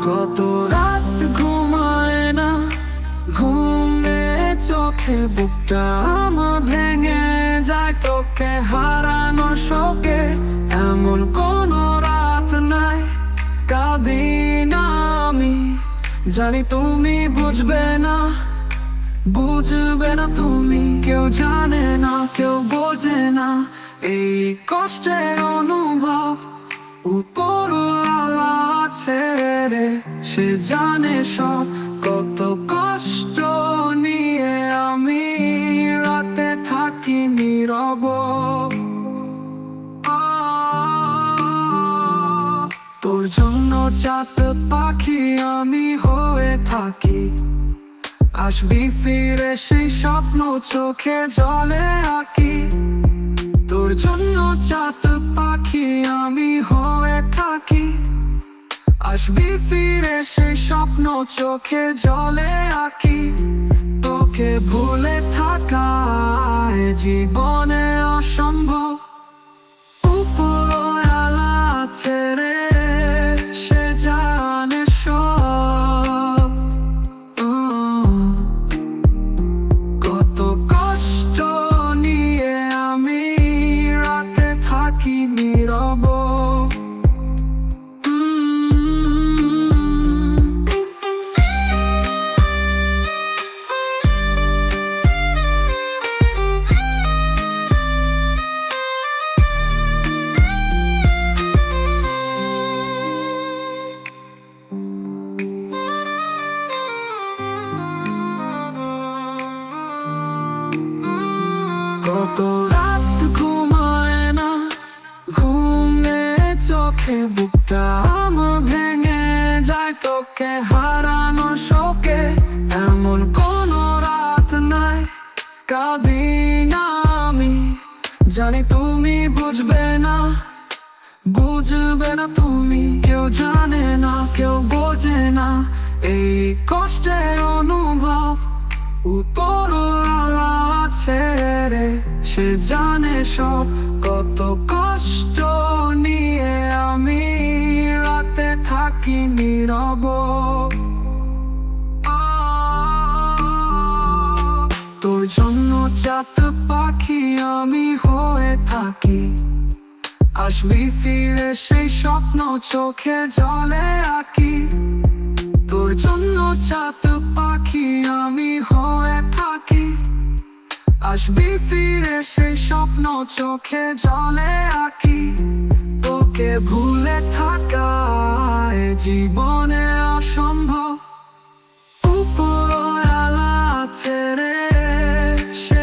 কত রাত ঘুমায় না, ঘুমে চোখে বুকটা আমার ভেঙে যায় তোকে হারানোর শোকে। এমন কোনো রাত নাই কাঁদি না আমি, জানি তুমি বুঝবে না, বুঝবে না তুমি। কেউ জানে না, কেউ বোঝে না এই কষ্টের অনুভব। উপরওয়ালা আছে রে, সে জানে সব। কত কষ্ট নিয়ে আমি রাতে থাকি নীরব। তোর জন্য চাঁদ পাখি আমি হয়ে থাকি, আসবি ফিরে সেই স্বপ্ন চোখে জলে আঁকি। তোর জন্য চাঁদ পাখি আমি হয়ে থাকি, আসবি ফিরে সেই স্বপ্ন চোখে জলে আঁকি। তোকে ভুলে থাকা এ জীবনে অসম্ভব। উপরওয়ালা আছে রে, সে জানে সব। কত কষ্ট নিয়ে আমি রাতে থাকি নীরব। কত রাত ঘুমায় না, ঘুমে চোখে বুকটা আমার ভেঙে যায় তোকে হারানোর শোকে। এমন কোনো রাত নাই কাঁদি না আমি, জানি তুমি বুঝবে না, বুঝবে না তুমি। কেউ জানে না, কেউ বোঝে না এই কষ্টের অনুভব। উপরওয়ালা আছে রে, সে জানে সব। কত কষ্ট নিয়ে আমি রাতে থাকি নীরব। তোর জন্য চাঁদ পাখি আমি হয়ে থাকি, আসবি ফিরে সেই স্বপ্ন চোখে জলে আঁকি। তোর জন্য চাঁদ পাখি আমি হয়ে থাকি, আসবি ফিরে সেই স্বপ্ন চোখে জলে আঁকি। তোকে ভুলে থাকা এ জীবনে অসম্ভব। উপরওয়ালা আছে রে, সে